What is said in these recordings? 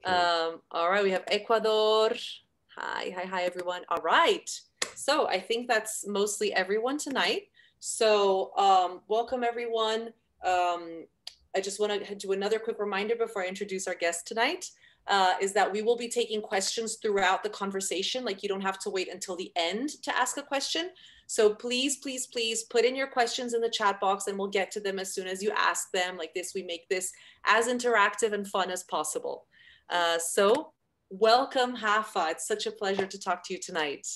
All right, we have Ecuador. Hi, everyone. All right. So I think that's mostly everyone tonight. So welcome, everyone. I just want to do another quick reminder before I introduce our guest tonight, is that we will be taking questions throughout the conversation. Like, you don't have to wait until the end to ask a question. So please, please, please put in your questions in the chat box and we'll get to them as soon as you ask them. Like this, we make this as interactive and fun as possible. So welcome, Rafa. It's such a pleasure to talk to you tonight.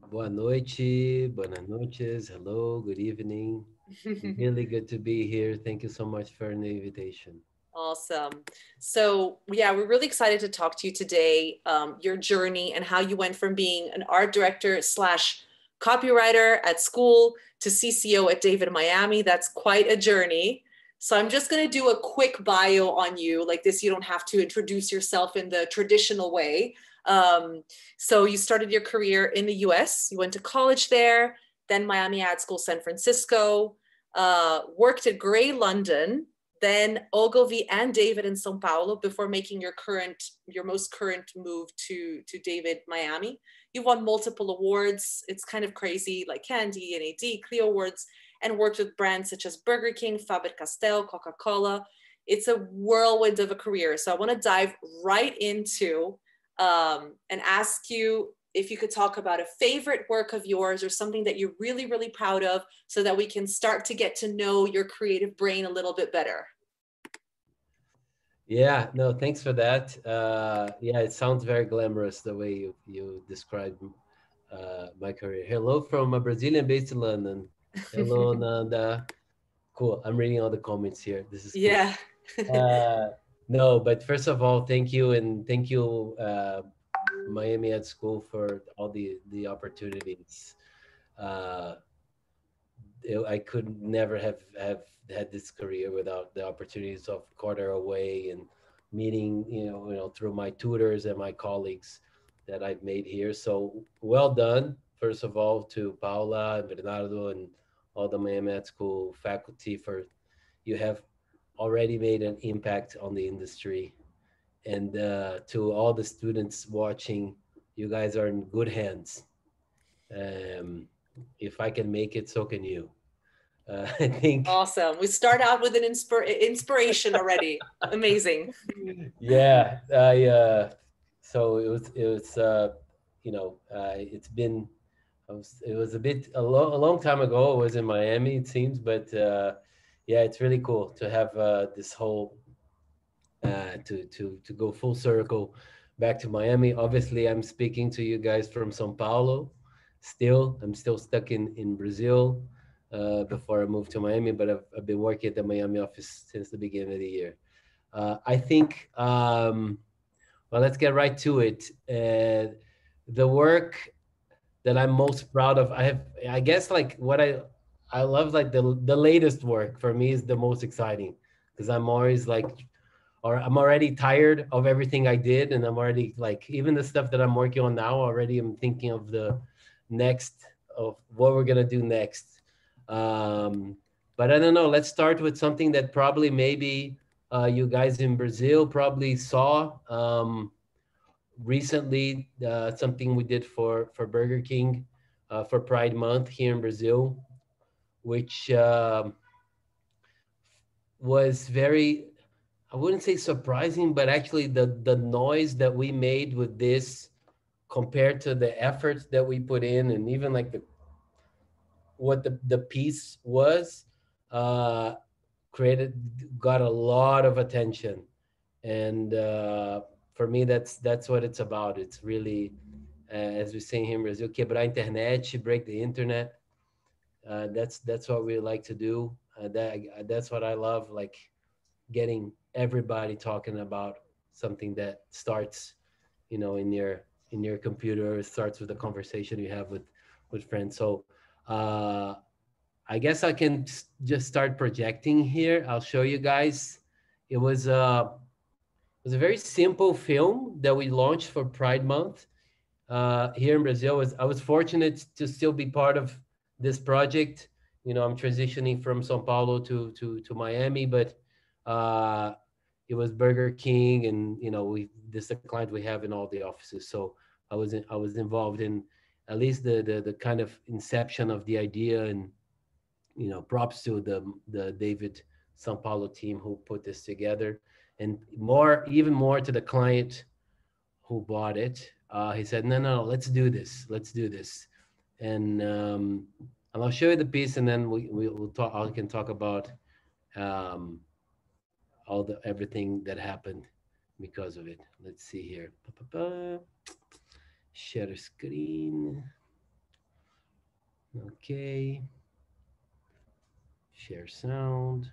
Boa noite, buenas noches, hello, good evening. Really good to be here. Thank you so much for the invitation. Awesome. So yeah, we're really excited to talk to you today, your journey and how you went from being an art director slash copywriter at school to CCO at David Miami. That's quite a journey. So I'm just going to do a quick bio on you. Like this, you don't have to introduce yourself in the traditional way. So you started your career in the US, you went to college there, then Miami Ad School, San Francisco, worked at Grey London, then Ogilvy and David in San Pablo before making your most current move to David Miami. You won multiple awards. It's kind of crazy, like Candy, NAD, Clio Awards, and worked with brands such as Burger King, Faber-Castell, Coca-Cola. It's a whirlwind of a career. So I want to dive right into and ask you if you could talk about a favorite work of yours or something that you're really, really proud of so that we can start to get to know your creative brain a little bit better. Yeah, no, thanks for that. Yeah, it sounds very glamorous the way you described my career. Hello from a Brazilian based in London. Hello, Nanda. Cool. I'm reading all the comments here. This is cool. Yeah. No, but first of all, thank you. And thank you, Miami Ad School, for all the opportunities. I could never have had this career without the opportunities of quarter away and meeting, through my tutors and my colleagues that I've made here. So well done, first of all, to Paula and Bernardo and all the Miami Ad School faculty you have already made an impact on the industry. And to all the students watching, you guys are in good hands. If I can make it, so can you. I think. Awesome. We start out with an inspiration already. Amazing. Yeah, so it's been, it was a long time ago. It was in Miami, it seems, but yeah, it's really cool to have this whole to go full circle back to Miami. Obviously, I'm speaking to you guys from Sao Paulo. I'm still stuck in Brazil before I moved to Miami, but I've been working at the Miami office since the beginning of the year. I think, well, let's get right to it. The work that I'm most proud of, I guess, like what I love, like the latest work for me is the most exciting, because I'm always like, or I'm already tired of everything I did, and I'm already like, even the stuff that I'm working on now already, I'm thinking of the next, of what we're gonna do next. But I don't know, let's start with something that probably maybe you guys in Brazil probably saw recently, something we did for Burger King for Pride Month here in Brazil, which was very, I wouldn't say surprising, but actually the noise that we made with this compared to the efforts that we put in, and even like what the piece was, got a lot of attention. And for me, that's what it's about. It's really, as we say here in Brazil, quebrar a internet, break the internet. That's what we like to do. That's what I love, like getting everybody talking about something that starts, in your computer. It starts with a conversation you have with friends. So I guess I can just start projecting here. I'll show you guys. It was a very simple film that we launched for Pride Month here in Brazil. I was fortunate to still be part of this project. I'm transitioning from Sao Paulo to Miami, but it was Burger King, and this is the client we have in all the offices. So I was involved in at least the kind of inception of the idea, and props to the David San Pablo team who put this together, and even more to the client who bought it. He said, no, let's do this, and I'll show you the piece, and then we'll talk. I can talk about everything that happened because of it. Let's see here. Share screen. Okay. Share sound.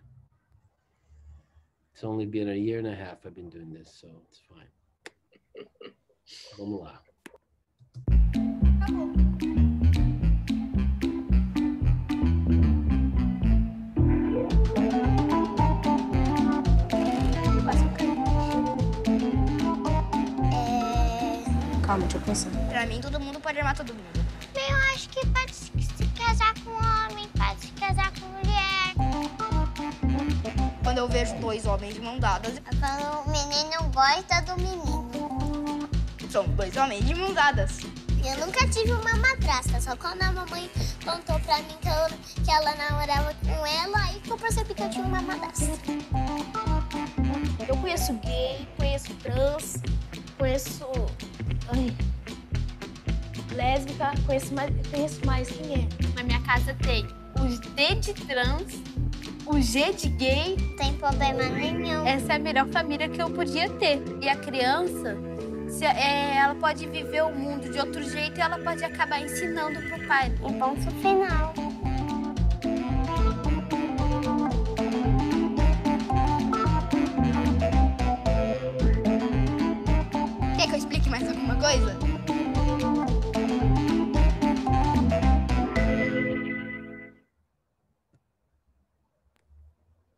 It's only been a year and a half I've been doing this, so it's fine. Vamos lá. Calma, deixa eu pensar. Pra mim, todo mundo pode amar todo mundo. Eu acho que pode se casar com homem, pode se casar com mulher. Quando eu vejo dois homens de mão dadas, Quando o menino gosta do menino. são dois homens de mão dadas. Eu nunca tive uma madrasta, só quando a mamãe contou pra mim que ela namorava com ela, aí que eu percebi que eu tinha uma madrasta. Eu conheço gay, conheço trans, conheço lésbica, conheço mais quem é. Na minha casa tem os D de trans, o G de gay. Não tem problema nenhum. Essa é a melhor família que eu podia ter. E a criança, ela pode viver o mundo de outro jeito e ela pode acabar ensinando pro pai. E ponto final. Quer que eu explique mais alguma coisa?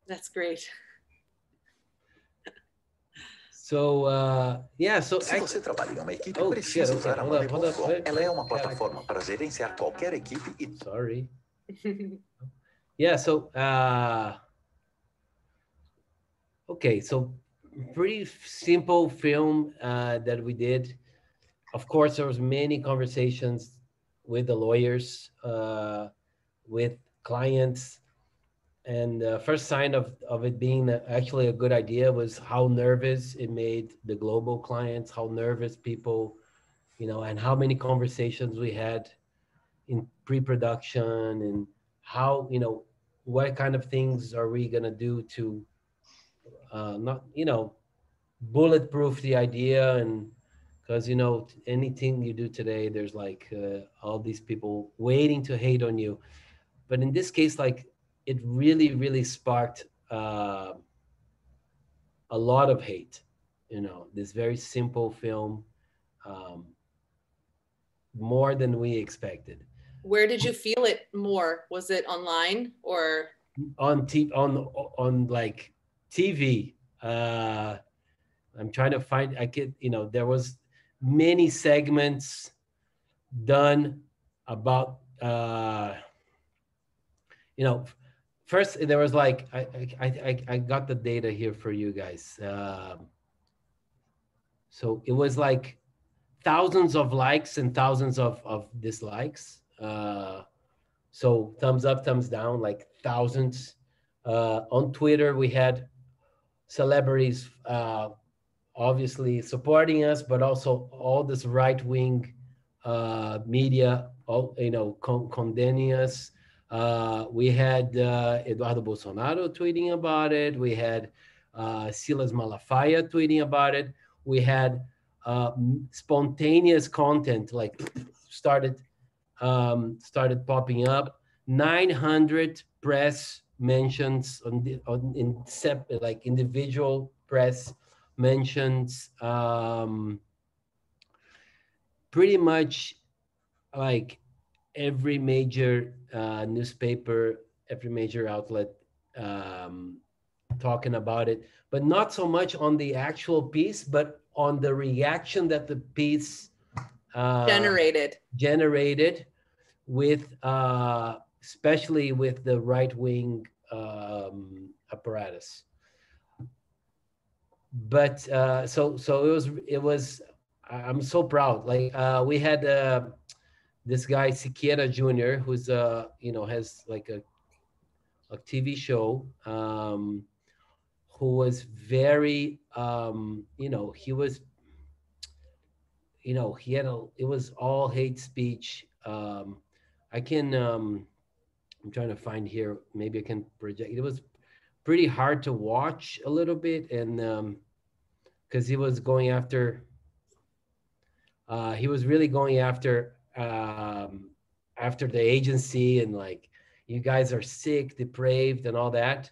That's great. So, yeah, so... Se você trabalha em uma equipe, precisa usar a Monday. Hold up. Ela é uma plataforma para gerenciar qualquer equipe e... Sorry. Yeah, so, okay, so pretty simple film that we did. Of course, there was many conversations with the lawyers, with clients, and the first sign of it being actually a good idea was how nervous it made the global clients, how nervous people, and how many conversations we had in pre-production, and how, what kind of things are we gonna do to not, bulletproof the idea. And because, anything you do today, there's like all these people waiting to hate on you. But in this case, like, it really, really sparked a lot of hate, this very simple film, more than we expected. Where did you feel it more? Was it online or? On like TV. I'm trying to find, there was many segments done about, first there was like, I got the data here for you guys. So it was like thousands of likes and thousands of dislikes. So thumbs up, thumbs down, like thousands. On Twitter, we had celebrities obviously supporting us, but also all this right-wing media, condemning us. We had Eduardo Bolsonaro tweeting about it. We had Silas Malafaia tweeting about it. We had spontaneous content like started popping up. 900 press mentions like individual press mentions. Pretty much like every major newspaper, every major outlet talking about it, but not so much on the actual piece, but on the reaction that the piece generated with, especially with the right-wing apparatus. but so I'm so proud. Like we had this guy Siqueira Jr., who's has like a TV show, who was very he was he had it was all hate speech. I can I'm trying to find here, maybe I can project. It was pretty hard to watch a little bit, and because he was going after he was really going after the agency, and like, you guys are sick, depraved, and all that.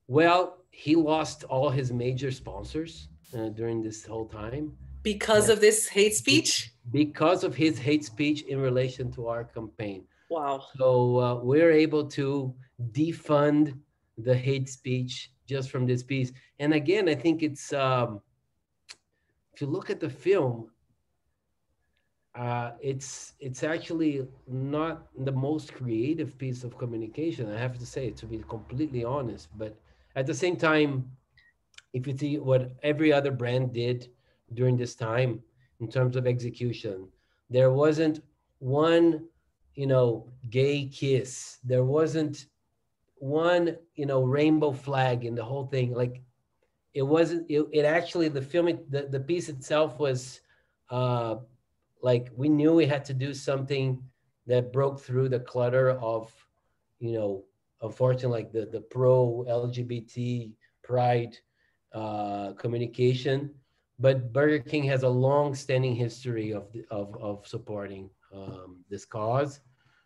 Well, he lost all his major sponsors during this whole time. Because of this hate speech? Because of his hate speech in relation to our campaign. Wow. So we're able to defund the hate speech just from this piece. And again, I think it's, if you look at the film, it's actually not the most creative piece of communication, I have to say, to be completely honest. But at the same time, if you see what every other brand did during this time in terms of execution, there wasn't one, gay kiss. There wasn't one, rainbow flag in the whole thing. Like, it wasn't, it actually, the film, the piece itself was, like, we knew we had to do something that broke through the clutter of, unfortunately, like the pro LGBT pride communication. But Burger King has a long-standing history of supporting this cause.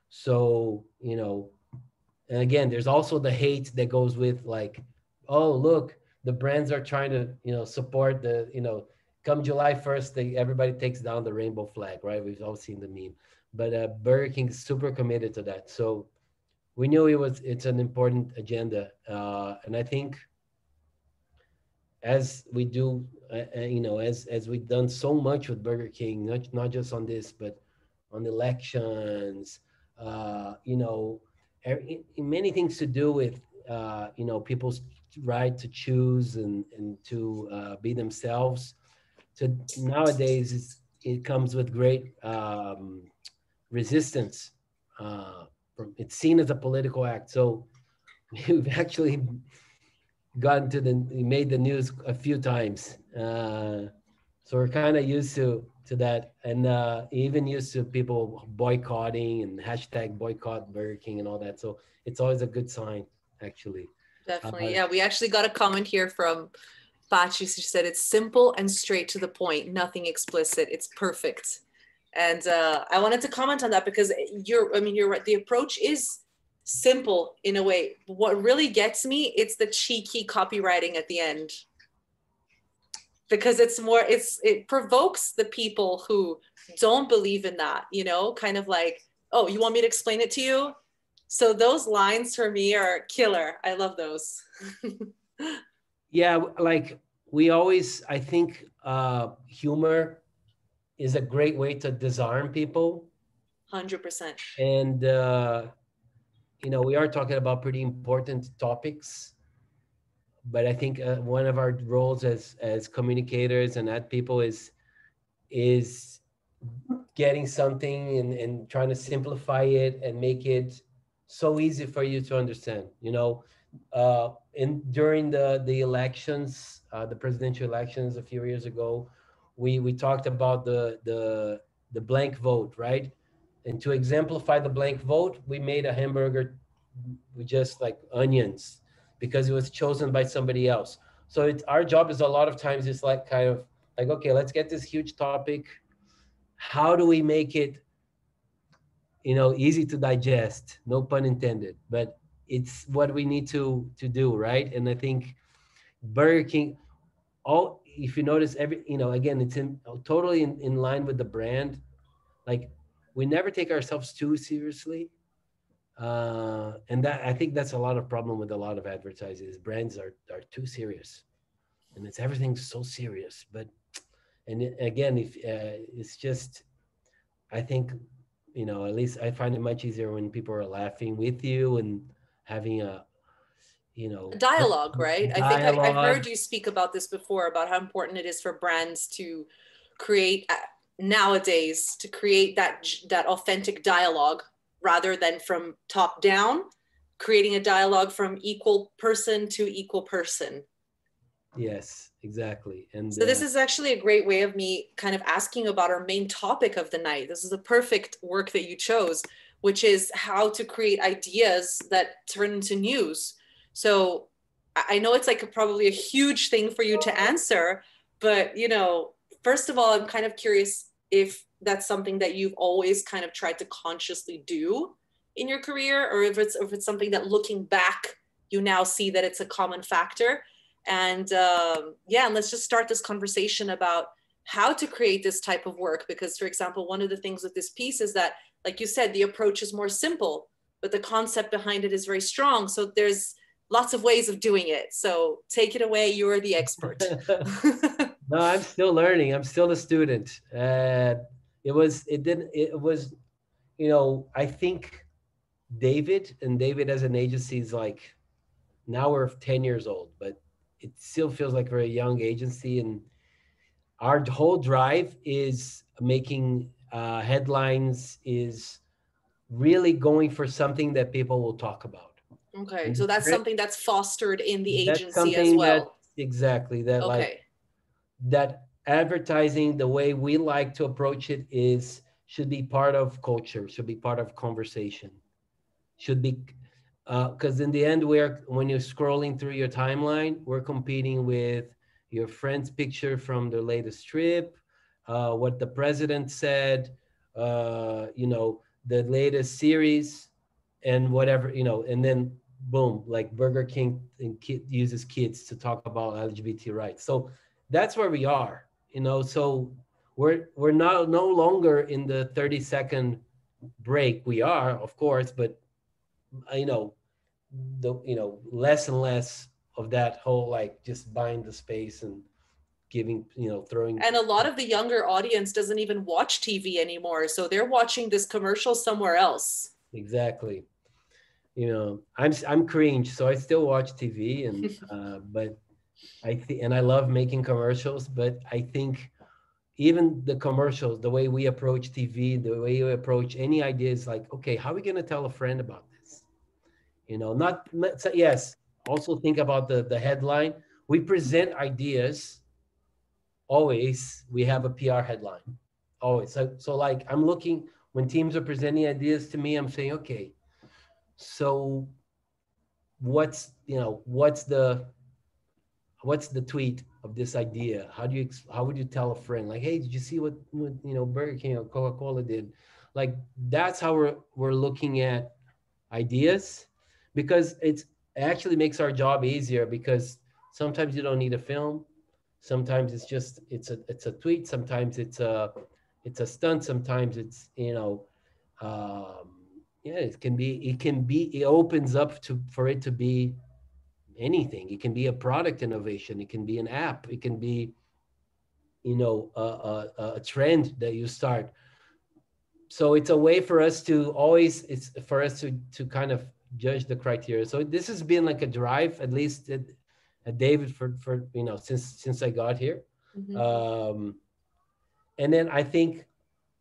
So, and again, there's also the hate that goes with, like, oh, look, the brands are trying to, support the, come July 1st, everybody takes down the rainbow flag, right? We've all seen the meme. But Burger King is super committed to that. So we knew it's an important agenda. And I think as we do, as we've done so much with Burger King, not just on this, but on elections, many things to do with, people's right to choose and to be themselves. So nowadays, it comes with great resistance. It's seen as a political act. So we've actually made the news a few times. So we're kind of used to that, and even used to people boycotting and hashtag boycott Burger King and all that. So it's always a good sign, actually. Definitely. Yeah, we actually got a comment here from Pachi. She said, it's simple and straight to the point, nothing explicit. It's perfect. And I wanted to comment on that because you're right. The approach is simple in a way. What really gets me, it's the cheeky copywriting at the end. Because it provokes the people who don't believe in that, kind of like, oh, you want me to explain it to you? So those lines for me are killer. I love those. Yeah, like we always, I think humor is a great way to disarm people. 100%. And, we are talking about pretty important topics. But I think one of our roles as communicators and ad people is getting something and trying to simplify it and make it so easy for you to understand. During the elections, the presidential elections a few years ago, we talked about the blank vote, right? And to exemplify the blank vote, we made a hamburger with just like onions, because it was chosen by somebody else. So our job is a lot of times it's like kind of like, okay, let's get this huge topic. How do we make it, easy to digest? No pun intended, but it's what we need to do, right? And I think Burger King, if you notice, again, it's totally in line with the brand. Like, we never take ourselves too seriously. And that, I think that's a lot of problem with a lot of advertisers. Brands are too serious, and everything's so serious. But, and again, if it's just, I think, at least I find it much easier when people are laughing with you and having you know, dialogue, right? dialogue. I think I heard you speak about this before, about how important it is for brands to create nowadays, to create that authentic dialogue rather than from top down, creating a dialogue from equal person to equal person. Yes, exactly. And so this is actually a great way of me kind of asking about our main topic of the night. This is the perfect work that you chose, which is how to create ideas that turn into news. So I know it's like probably a huge thing for you to answer, but you know, first of all, I'm kind of curious if that's something that you've always kind of tried to consciously do in your career, or if it's something that looking back, you now see that it's a common factor. And yeah, let's just start this conversation about how to create this type of work. Because for example, one of the things with this piece is that, like you said, the approach is more simple, but the concept behind it is very strong. So there's lots of ways of doing it. So take it away. You're the expert. No, I'm still learning. I'm still a student. It was, you know, I think David as an agency is like, now we're 10 years old, but it still feels like we're a young agency. And our whole drive is making headlines, is really going for something that people will talk about. Okay, and so that's something that's fostered in the agency as well. Exactly. That, okay, like that advertising, the way we like to approach it should be part of culture, should be part of conversation, should be, because in the end, when you're scrolling through your timeline, we're competing with your friend's picture from the latest trip, what the president said, you know, the latest series, and whatever, you know, and then boom, like Burger King uses kids to talk about LGBT rights. So that's where we are, you know. So we're no longer in the 30-second break. We are, of course, but you know, less and less of that whole like just buying the space and giving, you know, throwing. And a lot of the younger audience doesn't even watch TV anymore, so they're watching this commercial somewhere else. Exactly. You know, I'm cringe, so I still watch TV, and but I think, and I love making commercials, but I think even the commercials, the way we approach TV, the way we approach any idea is like, okay, how are we going to tell a friend about this? You know, yes, also think about the headline. We present ideas, always, we have a PR headline, always. So like, I'm looking, when teams are presenting ideas to me, I'm saying, okay, so what's the tweet of this idea? How would you tell a friend, like, hey, did you see what you know, Burger King or Coca-Cola did? Like, that's how we're looking at ideas, because it actually makes our job easier, because sometimes you don't need a film, sometimes it's just it's a tweet, sometimes it's a stunt, sometimes it's, you know, yeah, it opens up for it to be anything. It can be a product innovation, it can be an app, it can be, you know, a trend that you start. So it's a way for us to to kind of judge the criteria. So this has been like a drive, at least at David, for you know, since I got here. Mm-hmm. And then I think,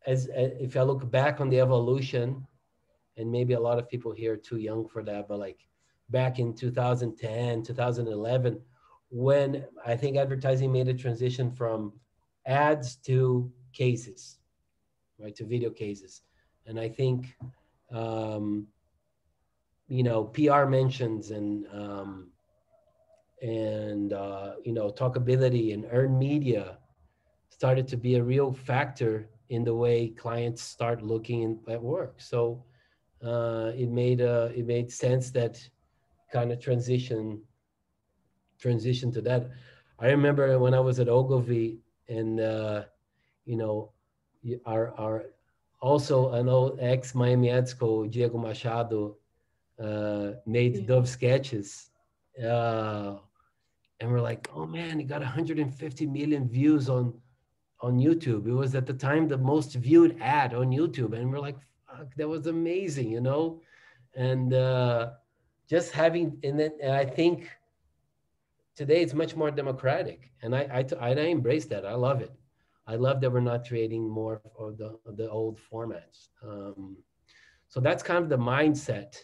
if I look back on the evolution, and maybe a lot of people here are too young for that, but like back in 2010, 2011, when I think advertising made a transition from ads to cases, right, to video cases. And I think, you know, PR mentions and you know, talkability and earned media started to be a real factor in the way clients start looking at work. So it made sense that kind of transition to that. I remember when I was at Ogilvy, and you know, our also an old ex-Miami Edsco, Diego Machado, made Dove sketches, and we're like, oh man, he got 150 million views on YouTube. It was at the time the most viewed ad on YouTube, and we're like, fuck, that was amazing, you know. And just having, and I think today it's much more democratic, and I embrace that. I love it. I love that we're not creating more of the old formats. So that's kind of the mindset.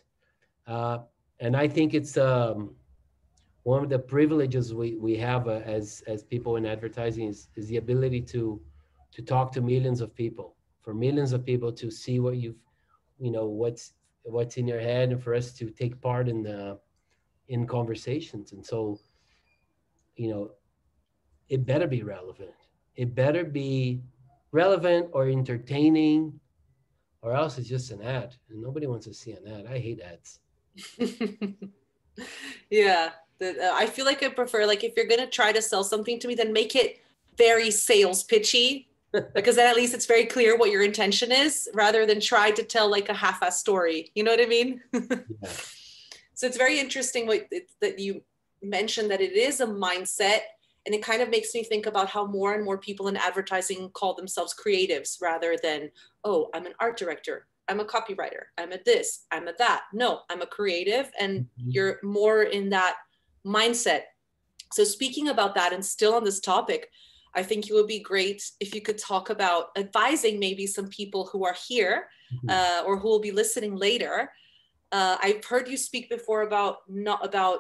And I think it's one of the privileges we have as people in advertising is the ability to talk to millions of people, for millions of people to see what what's in your head, and for us to take part in conversations. And so, it better be relevant. It better be relevant or entertaining, or else it's just an ad, and nobody wants to see an ad. I hate ads. Yeah, I feel like I prefer, like, if you're gonna try to sell something to me, then make it very sales pitchy, because then at least it's very clear what your intention is, rather than try to tell like a half-ass story. You know what I mean? Yeah. So it's very interesting that you mentioned that it is a mindset, and it kind of makes me think about how more and more people in advertising call themselves creatives, rather than, oh, I'm an art director, I'm a copywriter, I'm a this, I'm a that. No, I'm a creative, and you're more in that mindset. So speaking about that, and still on this topic, I think it would be great if you could talk about advising maybe some people who are here or who will be listening later. I've heard you speak before about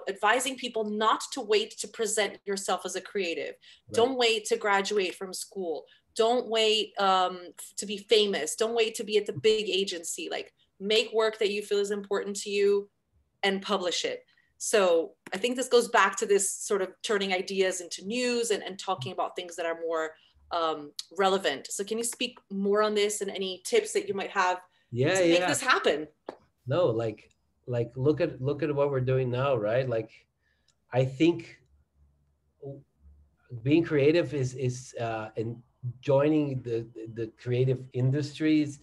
advising people not to wait to present yourself as a creative. Right. Don't wait to graduate from school. Don't wait to be famous. Don't wait to be at the big agency. Like, make work that you feel is important to you and publish it. So I think this goes back to this sort of turning ideas into news and talking about things that are more relevant. So can you speak more on this, and any tips that you might have to make this happen? No, like look at what we're doing now, right? Like, I think being creative is and joining the creative industries,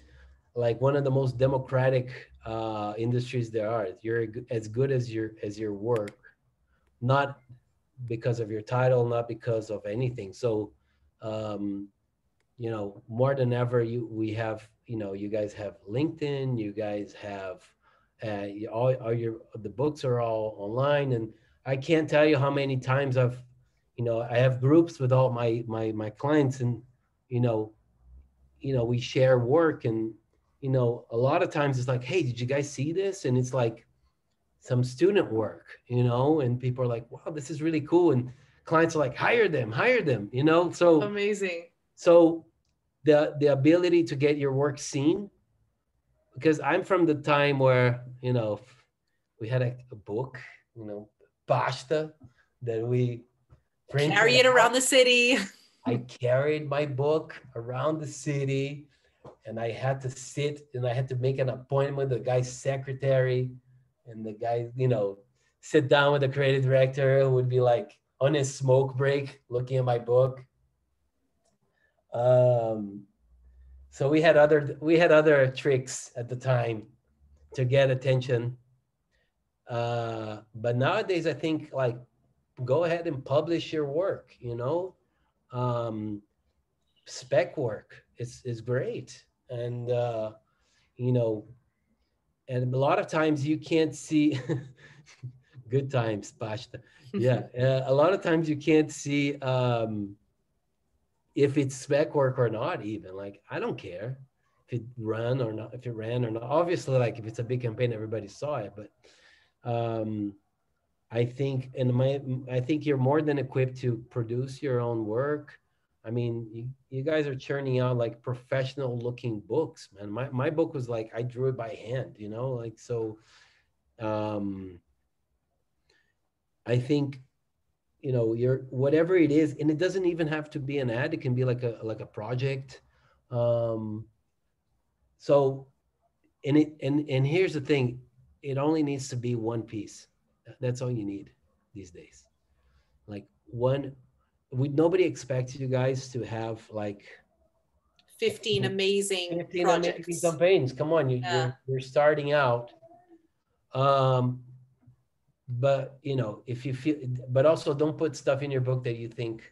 like one of the most democratic industries there are. You're as good as your work, not because of your title, not because of anything. So more than ever, we have, you guys have LinkedIn, you guys have the books are all online, and I can't tell you how many times I have groups with all my clients, and we share work, and a lot of times it's like, hey, did you guys see this? And it's like some student work, and people are like, wow, this is really cool, and clients are like, hire them, so amazing. So the ability to get your work seen, because I'm from the time where we had a book, pasta, that we carry it around the city. I carried my book around the city, and I had to sit, and I had to make an appointment with the guy's secretary, and the guy, sit down with the creative director, who would be like on his smoke break looking at my book. So we had other tricks at the time to get attention. But nowadays, I think, like, go ahead and publish your work, spec work is great. And, and a lot of times you can't see good times, pasta. Yeah. A lot of times you can't see if it's spec work or not, even. Like, I don't care if it ran or not. Obviously, like, if it's a big campaign, everybody saw it. But I think you're more than equipped to produce your own work. I mean, you guys are churning out like professional looking books, man. My book was like, I drew it by hand, like, so I think, your whatever it is, and it doesn't even have to be an ad. It can be like a project. So, and here's the thing, it only needs to be one piece. That's all you need these days. Like, nobody expects you guys to have like 15 amazing campaigns. Come on, you're starting out. But if you feel, but also don't put stuff in your book that you think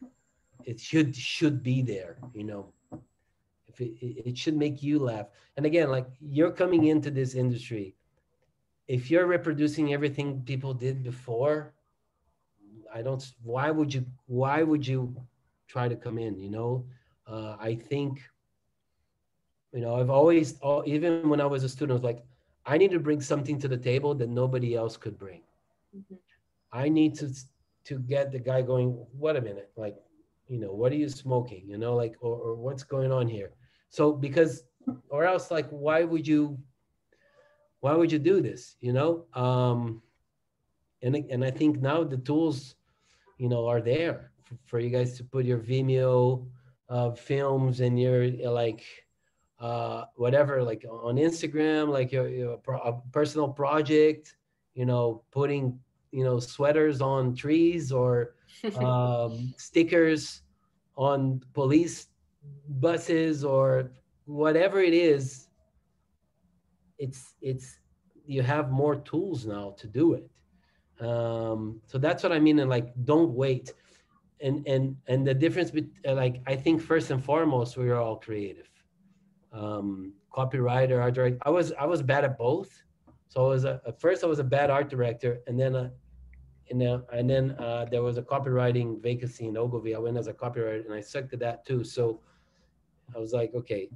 it should be there. If it should make you laugh. And again, like, you're coming into this industry, if you're reproducing everything people did before, why would you try to come in, you know? I think, you know, I've always, even when I was a student, I was like, I need to bring something to the table that nobody else could bring. Mm-hmm. I need to get the guy going, wait a minute, like, you know, what are you smoking? You know, like, or what's going on here? So because, or else like, why would you do this? You know? And I think now the tools, you know, are there for you guys to put your Vimeo films and your like, whatever, like on Instagram, like your personal project, you know, putting, you know, sweaters on trees or stickers on police buses or whatever it is. It's you have more tools now to do it. So that's what I mean. And like, don't wait. And the difference between, like, I think first and foremost, we are all creative. Copywriter, art director. I was bad at both. So I was at first I was a bad art director, and then there was a copywriting vacancy in Ogilvy. I went as a copywriter, and I sucked at that too. So I was like, okay,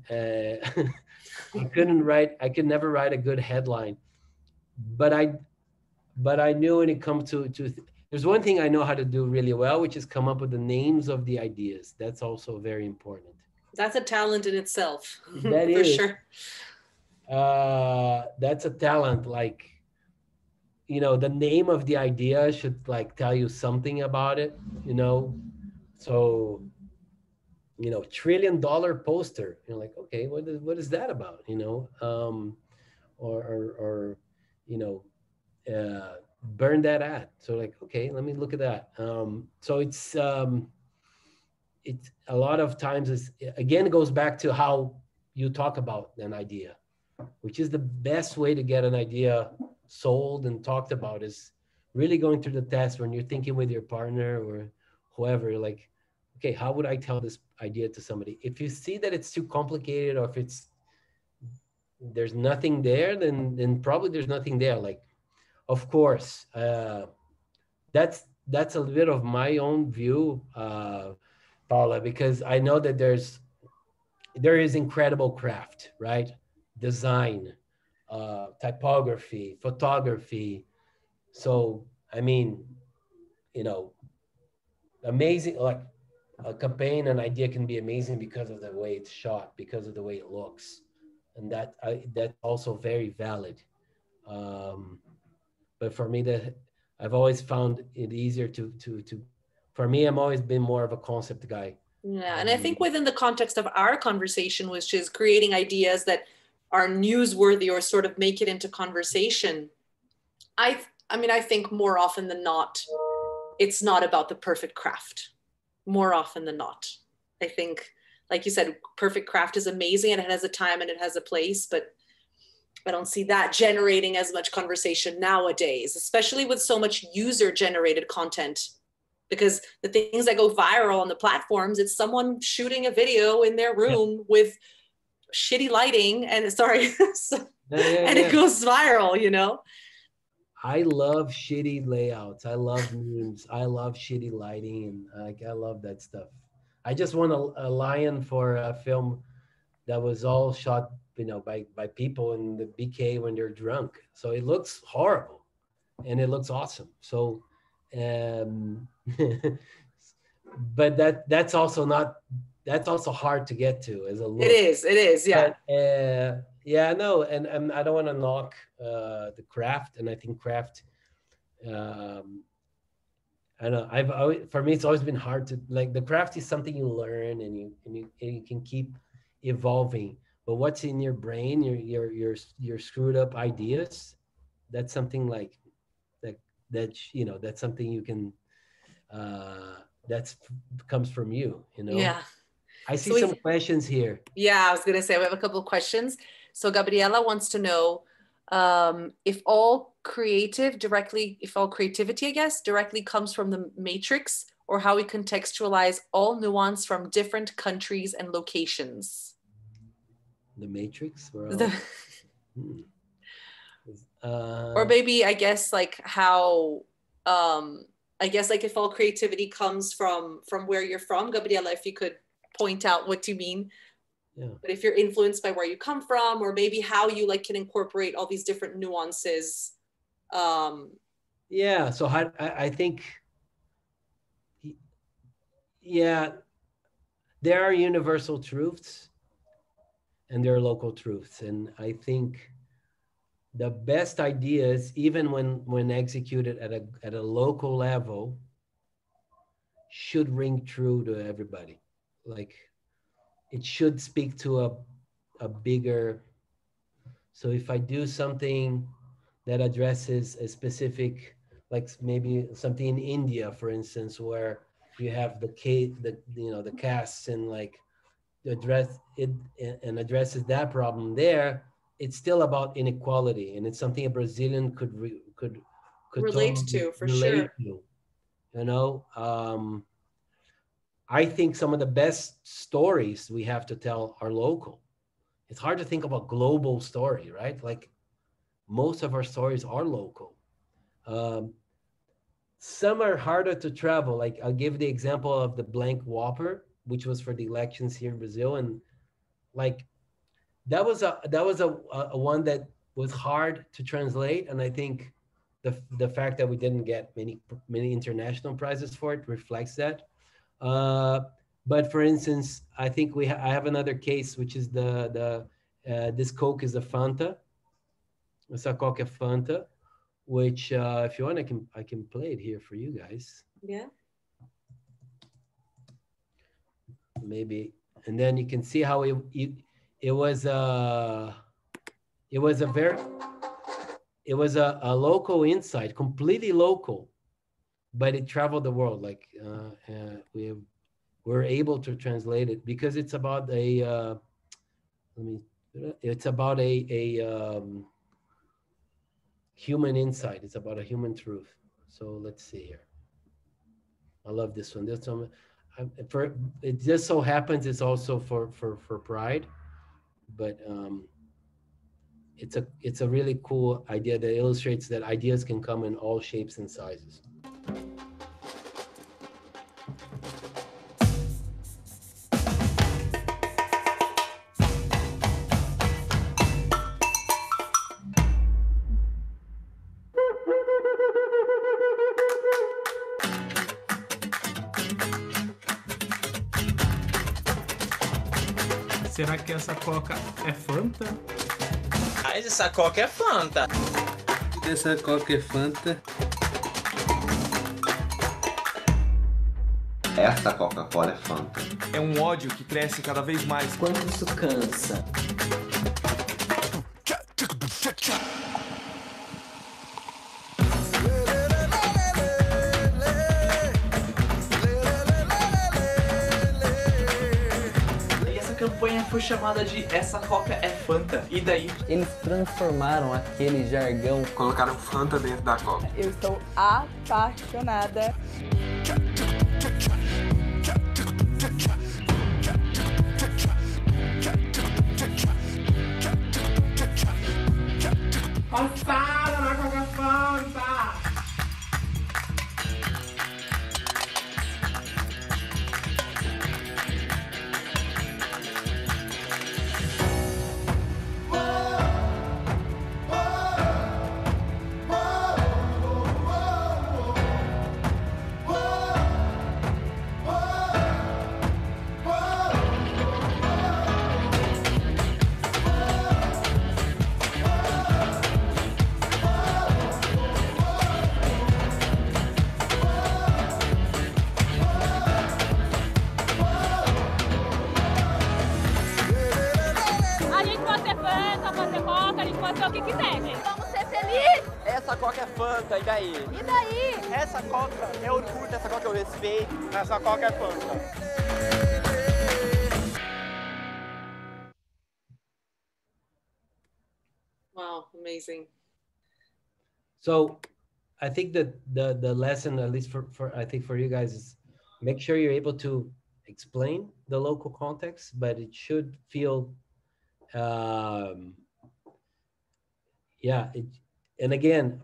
I could never write a good headline, but I knew when it comes to there's one thing I know how to do really well, which is come up with the names of the ideas. That's also very important. That's a talent in itself. That for is, sure. That's a talent. Like, you know, the name of the idea should like tell you something about it, you know? So, you know, $1 trillion poster, you're like, okay, what is that about? You know, or you know, burn that ad. So like, okay, let me look at that. So it's a lot of times is, again, it goes back to how you talk about an idea, which is the best way to get an idea sold and talked about, is really going through the test when you're thinking with your partner or whoever, like, okay, how would I tell this idea to somebody? If you see that it's too complicated, or if there's nothing there, then probably there's nothing there. Like, of course, that's a bit of my own view, Paula, because I know that there is incredible craft, right? Design, typography, photography. So, I mean, you know, amazing, like a campaign, an idea can be amazing because of the way it's shot, because of the way it looks. And that's also very valid. But for me, I've always found it easier to for me, I'm always been more of a concept guy. Yeah, and I think within the context of our conversation, which is creating ideas that are newsworthy or sort of make it into conversation, I mean, I think more often than not, it's not about the perfect craft. More often than not. I think, like you said, perfect craft is amazing and it has a time and it has a place, but I don't see that generating as much conversation nowadays, especially with so much user-generated content. Because the things that go viral on the platforms, it's someone shooting a video in their room with shitty lighting and it goes viral, you know? I love shitty layouts. I love memes. I love shitty lighting. And I love that stuff. I just won a Lion for a film that was all shot, you know, by people in the BK when they're drunk. So it looks horrible and it looks awesome. So, but that's also hard to get to as a look. It is, yeah. But, yeah, no, and I don't want to knock the craft, and I think craft, I know for me it's always been hard to, like, the craft is something you learn and you can keep evolving. But what's in your brain, your screwed up ideas, that's something like that you know, that's something you can that's comes from you, you know. Yeah, I see some questions here. Yeah, I was gonna say we have a couple of questions. So Gabriela wants to know if all creativity, I guess, directly comes from the matrix, or how we contextualize all nuance from different countries and locations. The matrix? Or maybe, I guess, like how, I guess, like if all creativity comes from where you're from, Gabriela, if you could point out what you mean. Yeah. But if you're influenced by where you come from, or maybe how you like can incorporate all these different nuances. Yeah, so I think, yeah, there are universal truths and there are local truths. And I think the best ideas, even when executed at a local level, should ring true to everybody. Like, it should speak to a bigger. So if I do something that addresses a specific, like maybe something in India, for instance, where you have the castes and like address it and addresses that problem there, it's still about inequality, and it's something a Brazilian could Relate totally to, for relate sure. to, you know. I think some of the best stories we have to tell are local. It's hard to think about global story, right? Like, most of our stories are local. Some are harder to travel. Like, I'll give the example of the blank Whopper, which was for the elections here in Brazil, and like that was a one that was hard to translate, and I think the fact that we didn't get many international prizes for it reflects that. But for instance, I think I have another case, which is this Coke is a Fanta. Essa Coca É Fanta, which if you want, I can play it here for you guys. Yeah. Maybe, and then you can see how it was a local insight, completely local, but it traveled the world. Like we're able to translate it because it's about a human insight. It's about a human truth. So let's see here. I love this one. This one, it just so happens it's also for Pride, but it's a really cool idea that illustrates that ideas can come in all shapes and sizes. Será que essa Coca é Fanta? Mas essa Coca é Fanta. Essa Coca é Fanta. Essa Coca-Cola é Fanta. É um ódio que cresce cada vez mais. Quando isso cansa. A campanha foi chamada de Essa Coca É Fanta. E daí? Eles transformaram aquele jargão. Colocaram Fanta dentro da Coca. Eu estou apaixonada. Passada na Coca Fanta! Essa Coca é Fanta, e daí? E daí? Essa Coca é orgulho, essa Coca é o respeito, essa Coca é Fanta. Wow, amazing. So I think that the lesson, at least for I think for you guys, is make sure you're able to explain the local context, but it should feel and again,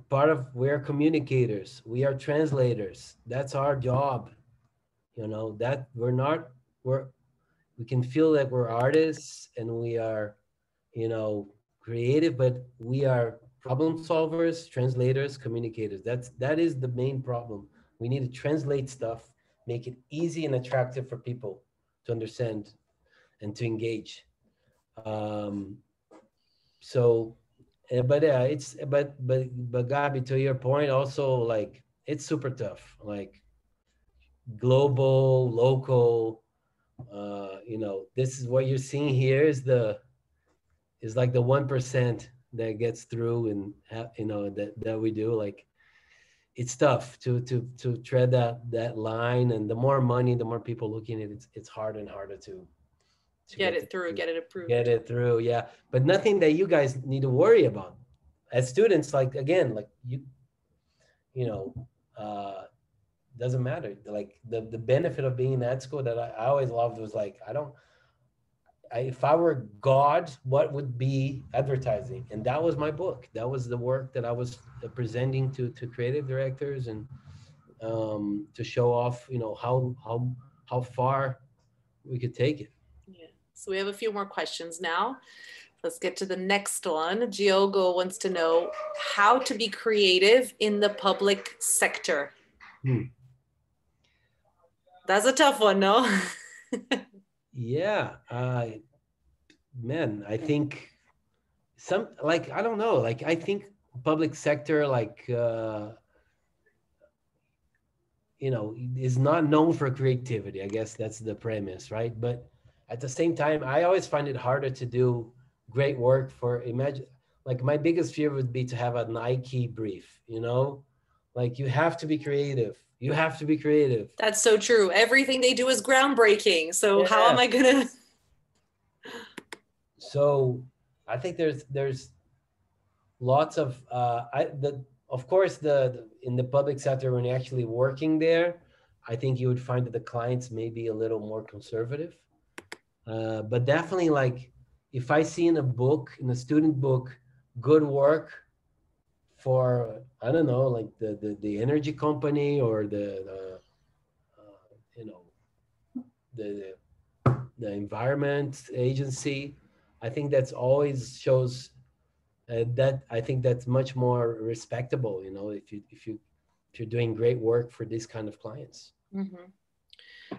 we're communicators, we are translators. That's our job. That we can feel that we're artists and we are, creative, but we are problem solvers, translators, communicators. That is the main problem. We need to translate stuff, make it easy and attractive for people to understand and to engage. But Gabi, to your point, also, like, it's super tough, like global, local, this is what you're seeing here is like the 1% that gets through, and that we do. Like, it's tough to tread that line, and the more money, the more people looking at it, it's harder and harder to get it through, get it approved. Get it through, yeah. But nothing that you guys need to worry about as students. Like, again, like doesn't matter. Like, the benefit of being in that school that I always loved was, like, if I were God, what would be advertising? And that was my book. That was the work that I was presenting to creative directors, and to show off, how far we could take it. Yeah. So we have a few more questions now. Let's get to the next one. Diogo wants to know how to be creative in the public sector. That's a tough one, no? Yeah, man, I think I don't know, like, I think public sector, like, is not known for creativity. I guess that's the premise, right? But at the same time, I always find it harder to do great work like, my biggest fear would be to have a Nike brief, like, you have to be creative. You have to be creative. That's so true. Everything they do is groundbreaking. So yeah. How am I gonna? So I think there's lots of of course in the public sector, when you're actually working there, I think you would find that the clients may be a little more conservative. But definitely, like, if I see in a student book, good work for, I don't know, like the energy company or the environment agency, I think that's always shows that I think that's much more respectable, if you're doing great work for this kind of clients. Mm-hmm.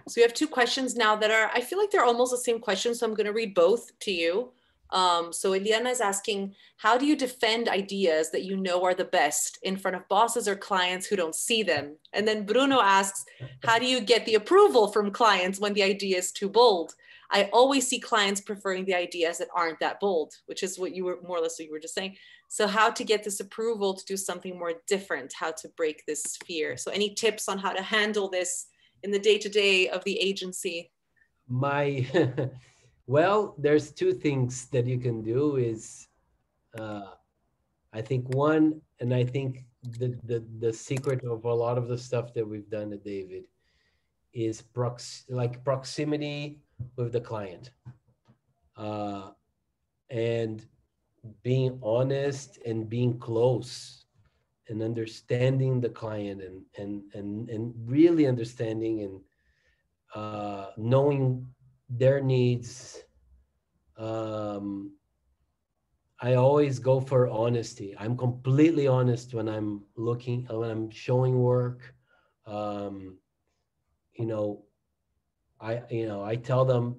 So we have two questions now that I feel like they're almost the same questions, so I'm going to read both to you. So Eliana is asking, how do you defend ideas that you know are the best in front of bosses or clients who don't see them? And then Bruno asks, how do you get the approval from clients when the idea is too bold? I always see clients preferring the ideas that aren't that bold, which is what you were more or less what you were just saying. So how to get this approval to do something more different, how to break this fear. So any tips on how to handle this in the day-to-day of the agency? Well, there's two things that you can do is, I think one, and I think the secret of a lot of the stuff that we've done at David is proximity with the client, and being honest and being close and understanding the client and really understanding and knowing their needs. I always go for honesty. I'm completely honest when I'm showing work. I tell them,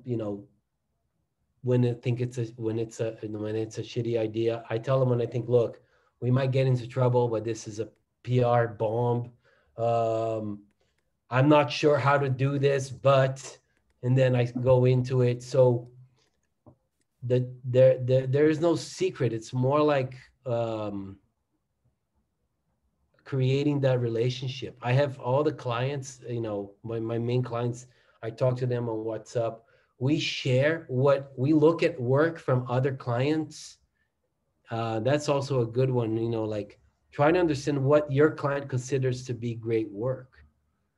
when I think it's a shitty idea, I tell them when I think, look, we might get into trouble, but this is a PR bomb. I'm not sure how to do this, and then I go into it. So there is no secret. It's more like creating that relationship. I have all the clients, my main clients, I talk to them on WhatsApp. We share we look at work from other clients. That's also a good one, like try to understand what your client considers to be great work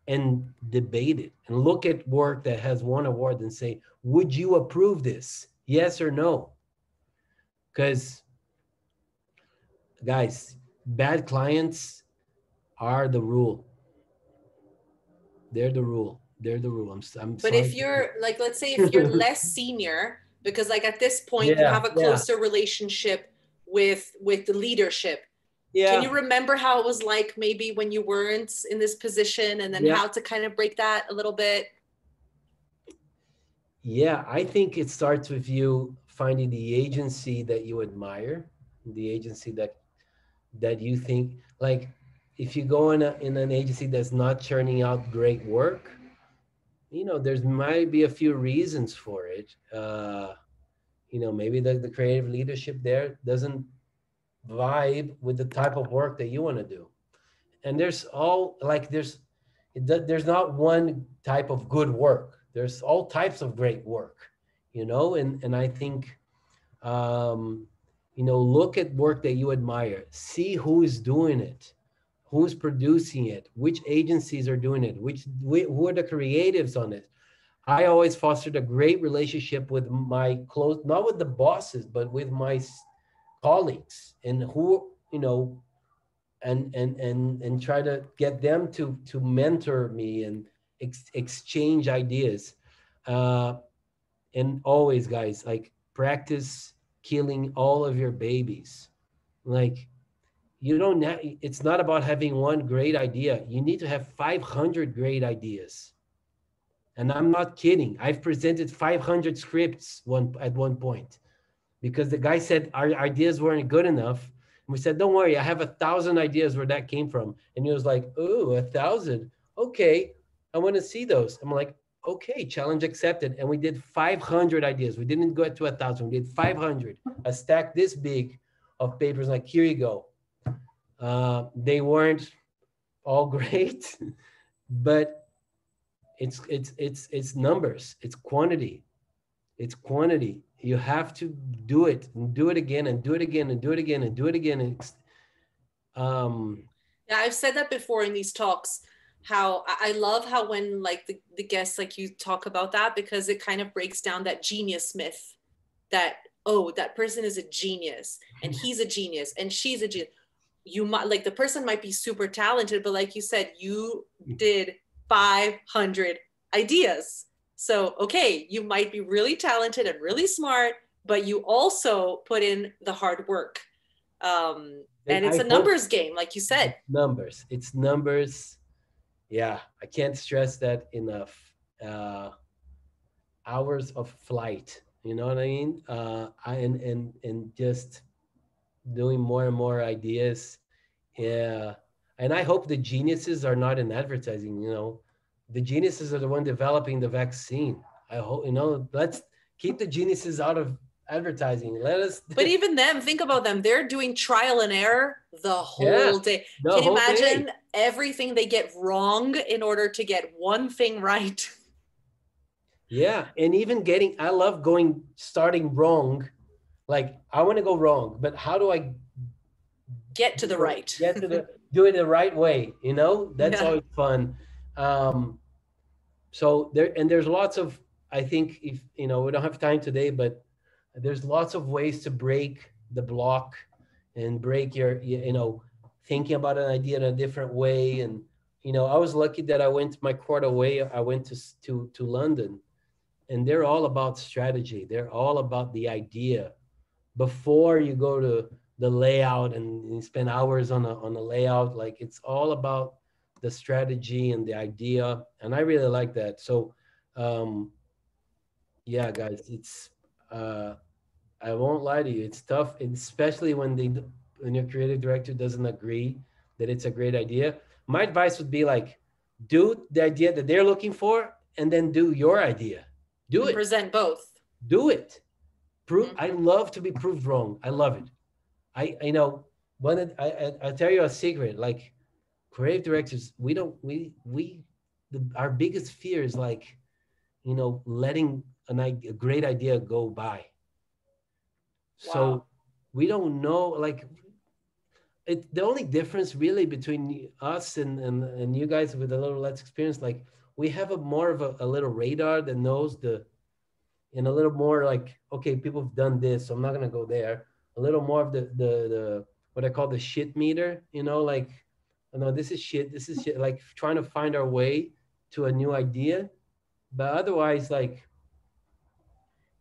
and debate it and look at work that has won award and say, would you approve this? Yes or no? Because guys, bad clients are the rule. They're the rule. They're the rule. I'm But sorry if you're like, let's say if you're less senior, because like at this point you have a closer relationship with the leadership. Can you remember how it was like maybe when you weren't in this position, and then how to kind of break that a little bit? Yeah, I think it starts with you finding the agency that you admire, the agency that you think, like, if you go in an agency that's not churning out great work, you know, there's might be a few reasons for it. You know, maybe the creative leadership there doesn't vibe with the type of work that you want to do. And there's not one type of good work. There's all types of great work, you know, and I think, you know, look at work that you admire, see who is doing it, who's producing it, which agencies are doing it, who are the creatives on it. I always fostered a great relationship with my close, not with the bosses, but with my colleagues, and who, you know, and try to get them to mentor me and exchange ideas. And always, guys, like, practice killing all of your babies. Like, you don't, it's not about having one great idea. You need to have 500 great ideas. And I'm not kidding. I've presented 500 scripts at one point, because the guy said our ideas weren't good enough. And we said, don't worry, I have 1,000 ideas where that came from. And he was like, oh, 1,000? Okay, I want to see those. I'm like, okay, challenge accepted. And we did 500 ideas. We didn't go to 1,000, we did 500. A stack this big of papers, like, here you go. They weren't all great, but it's numbers, it's quantity. You have to do it and do it again and do it again and do it again and do it again. Yeah, I've said that before in these talks, how I love how when like the guests, like, you talk about that, because it kind of breaks down that genius myth that, oh, that person is a genius and he's a genius and she's a genius. You might, like, the person might be super talented, but like you said, you did 500 ideas. So, okay, you might be really talented and really smart, but you also put in the hard work. And it's a numbers game, like you said. It's numbers. Yeah, I can't stress that enough. Hours of flight, you know what I mean? And just doing more and more ideas. Yeah. And I hope the geniuses are not in advertising, you know. The geniuses are the one developing the vaccine. I hope, you know, let's keep the geniuses out of advertising. But even them, think about them. They're doing trial and error the whole day. Can you imagine everything they get wrong in order to get one thing right? Yeah. And even I love starting wrong. Like, I want to go wrong, but how do I get to the right? Do it the right way, you know? That's always fun. So there's lots of, I think, if, you know, we don't have time today, but there's lots of ways to break the block and break your, you know, thinking about an idea in a different way. And, you know, I was lucky that I went my quarter away. I went to London, and they're all about strategy. They're all about the idea before you go to the layout and you spend hours on a layout. Like, it's all about the strategy and the idea. And I really like that. So, yeah, guys, it's, I won't lie to you, it's tough, especially when your creative director doesn't agree that it's a great idea. My advice would be, like, do the idea that they're looking for, and then do your idea. Do it. Present both. Do it. Prove. I love to be proved wrong. I love it. I know, I'll tell you a secret. Like, creative directors, our biggest fear is, like, you know, letting a great idea go by. So we don't know, like, the only difference really between us and you guys with a little less experience, like, we have more of a little radar that knows and a little more like, okay, people have done this, so I'm not going to go there. A little more of the what I call the shit meter, you know, like, no, this is shit, like trying to find our way to a new idea. But otherwise, like,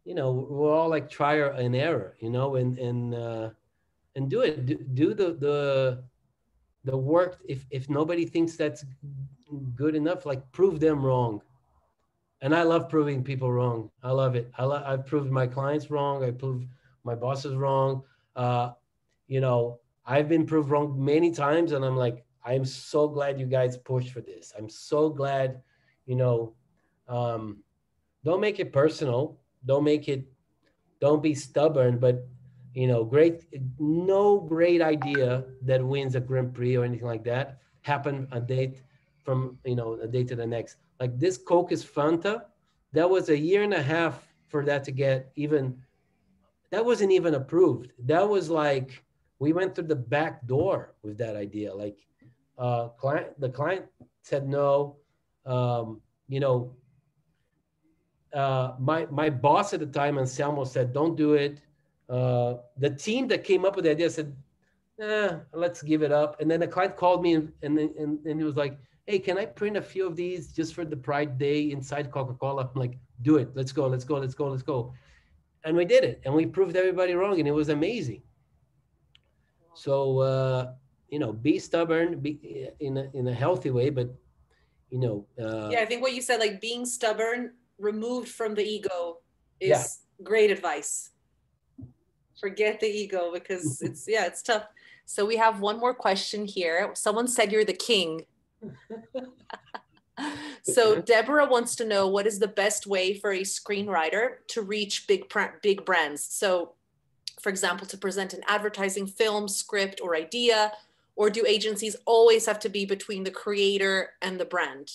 you know, we'll all like try and error, you know, and do it, do the work. If nobody thinks that's good enough, like prove them wrong. And I love proving people wrong. I love it. I've proved my clients wrong. I proved my bosses wrong. You know, I've been proved wrong many times, and I'm like, I'm so glad you guys pushed for this. I'm so glad, you know, don't make it personal. Don't be stubborn, but, you know, no great idea that wins a Grand Prix or anything like that happen a day to the next. Like this Coke is Fanta, that was 1.5 years for that to get even, that wasn't even approved. That was like, we went through the back door with that idea. Like the client said no. You know, my boss at the time, Anselmo, said, don't do it. The team that came up with the idea said, let's give it up. And then the client called me and he was like, hey, can I print a few of these just for the Pride Day inside Coca-Cola? I'm like, do it. Let's go. And we did it. And we proved everybody wrong. And it was amazing. So, you know, be stubborn, be in a healthy way, but, you know. Yeah, I think what you said, like being stubborn, removed from the ego is great advice. Forget the ego because it's tough. So we have one more question here. Someone said you're the king. So Deborah wants to know, what is the best way for a screenwriter to reach big brands? So for example, to present an advertising, film, script, or idea, or do agencies always have to be between the creator and the brand?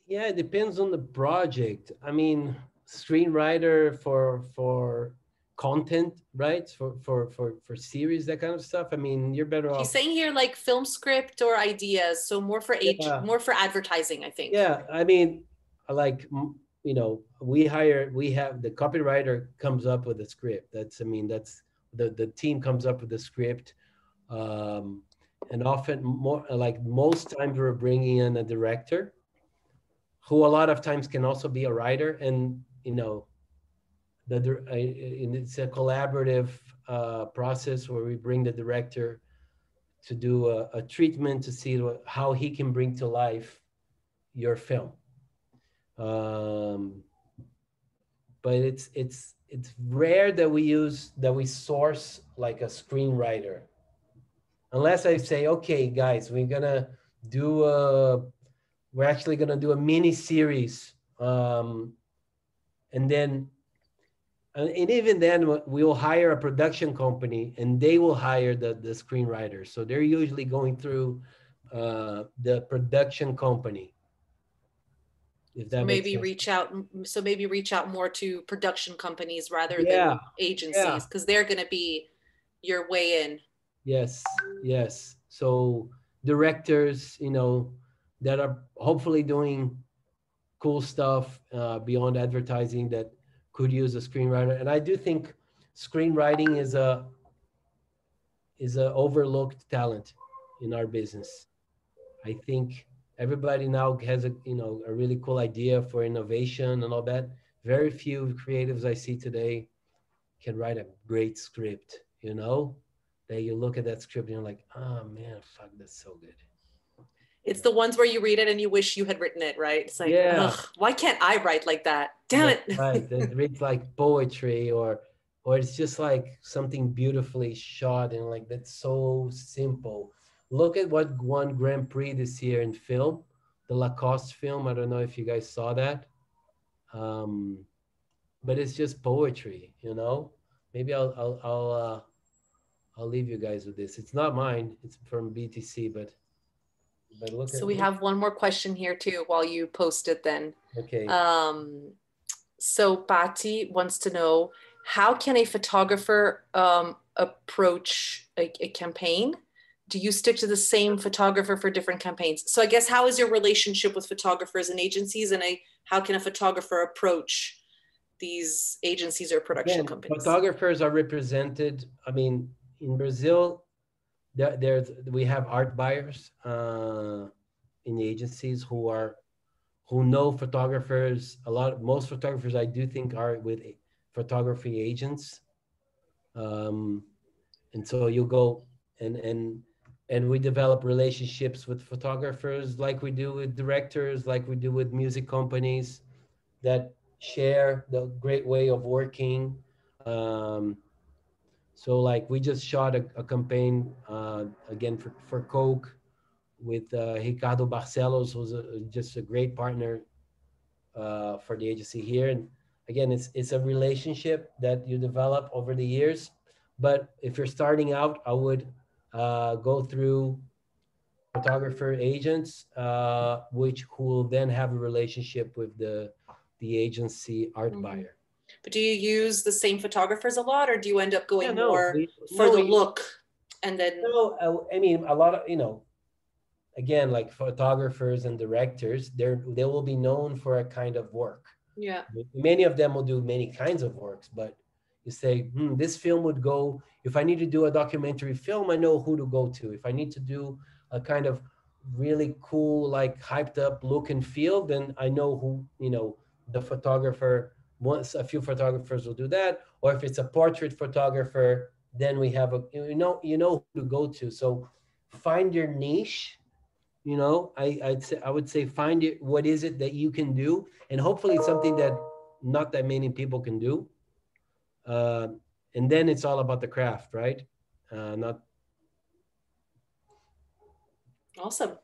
Yeah, it depends on the project. I mean, screenwriter for content, right? For series, that kind of stuff. I mean, you're better off. He's saying here like film script or ideas, so more for more for advertising, I think. Yeah, I mean, like, you know, we have the copywriter comes up with a script. That's the team comes up with the script, and often most times we're bringing in a director, who a lot of times can also be a writer, and you know, it's a collaborative process where we bring the director to do a treatment to see how he can bring to life your film. But it's rare that we source like a screenwriter, unless I say, okay, guys, we're actually gonna do a mini series, and even then we'll hire a production company and they will hire the screenwriter. So they're usually going through the production company. If that maybe reach out more to production companies rather than agencies, because they're going to be your way in. Yes. So directors, you know, that are hopefully doing cool stuff beyond advertising that could use a screenwriter. And I do think screenwriting is a overlooked talent in our business. I think everybody now has a really cool idea for innovation and all that. Very few creatives I see today can write a great script, you know, that you look at that script and you're like, oh man, fuck, that's so good. It's the ones where you read it and you wish you had written it, right? It's like, why can't I write like that? Damn it. Right. It reads like poetry, or it's just like something beautifully shot, and like, that's so simple. Look at what won Grand Prix this year in film, the Lacoste film. I don't know if you guys saw that. But it's just poetry, you know? Maybe I'll leave you guys with this. It's not mine, it's from BTC, but look at. So we have one more question here too while you post it then. Okay. So Patty wants to know, how can a photographer approach a campaign? Do you stick to the same photographer for different campaigns? So I guess, how is your relationship with photographers and agencies, and how can a photographer approach these agencies or production companies? Photographers are represented. I mean, in Brazil, we have art buyers in the agencies who know photographers. Most photographers I do think are with photography agents. And so you go and we develop relationships with photographers like we do with directors, like we do with music companies that share the great way of working. So like we just shot a campaign again for Coke with Ricardo Barcelos, who's just a great partner for the agency here. And again, it's a relationship that you develop over the years. But if you're starting out, I would go through photographer agents, who will then have a relationship with the agency art buyer. But do you use the same photographers a lot, or do you end up going more for the look? And then I mean, a lot of, again, like photographers and directors, they will be known for a kind of work. Yeah. Many of them will do many kinds of works, but you say, this film would go, if I need to do a documentary film, I know who to go to. If I need to do a kind of really cool, like hyped up look and feel, then I know who, the photographer, once a few photographers will do that. Or if it's a portrait photographer, then we have you know who to go to. So find your niche. I would say find it. What is it that you can do? And hopefully it's something that not that many people can do. And then it's all about the craft, right? Awesome.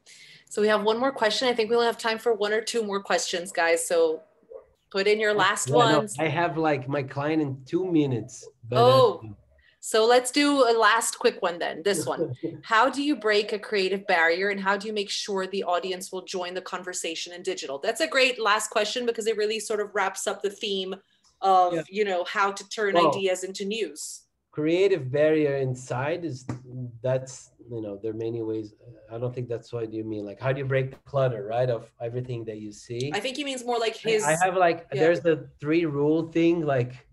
So we have one more question. I think we only have time for one or two more questions, guys. So put in your last ones. No, I have like my client in 2 minutes. But, so let's do a last quick one then. This one. How do you break a creative barrier, and how do you make sure the audience will join the conversation in digital? That's a great last question because it really sort of wraps up the theme of, how to turn ideas into news. Creative barrier inside there are many ways. I don't think that's what you mean. Like, how do you break the clutter, right? Of everything that you see. I think he means more like I have there's the 3-rule thing. Like,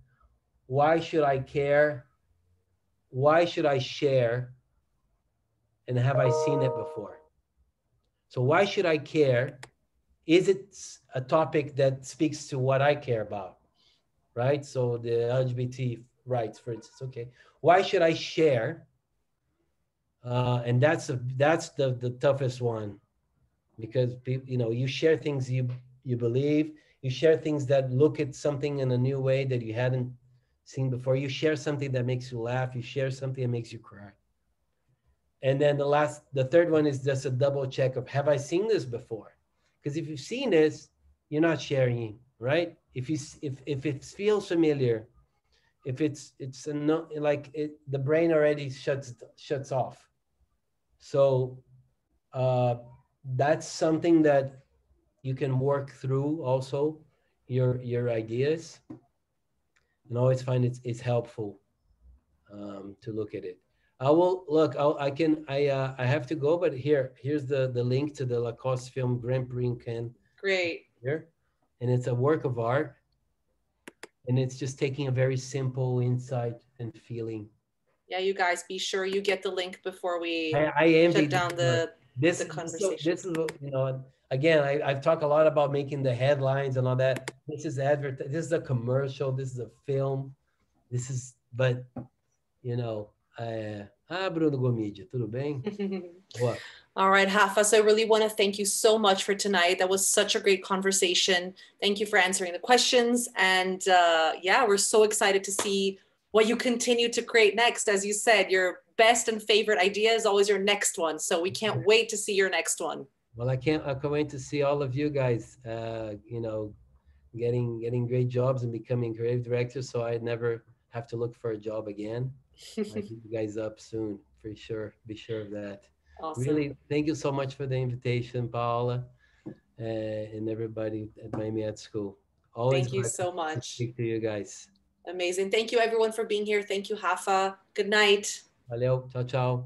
why should I care? Why should I share? And have I seen it before? So why should I care? Is it a topic that speaks to what I care about? Right? So the LGBT rights, for instance. Okay. Why should I share? And that's the toughest one, because you share things you believe. You share things that look at something in a new way that you hadn't seen before. You share something that makes you laugh. You share something that makes you cry. And then the third one is just a double check of, have I seen this before? Because if you've seen this, you're not sharing, right? If it feels familiar, if the brain already shuts off. So that's something that you can work through also, your ideas, and always find it's helpful to look at it. I will look. I have to go, but here's the link to the Lacoste film Grand Prix in Cannes. Great. Here, and it's a work of art, and it's just taking a very simple insight and feeling. Yeah, you guys, be sure you get the link before we shut down the conversation. This is again, I've talked a lot about making the headlines and all that. This is this is a commercial. This is a film. Bruno Gomidia, tudo bem? What? All right, Rafa, so I really want to thank you so much for tonight. That was such a great conversation. Thank you for answering the questions. And we're so excited to see what you continue to create next. As you said, your best and favorite idea is always your next one. So we can't wait to see your next one. Well, I can't wait to see all of you guys, getting great jobs and becoming creative directors, so I never have to look for a job again. I'll hit you guys up soon, for sure. Be sure of that. Awesome. Really, thank you so much for the invitation, Paola, and everybody at Miami Art School. Always thank you so much. To speak to you guys. Amazing. Thank you, everyone, for being here. Thank you, Rafa. Good night. Valeu. Tchau, tchau.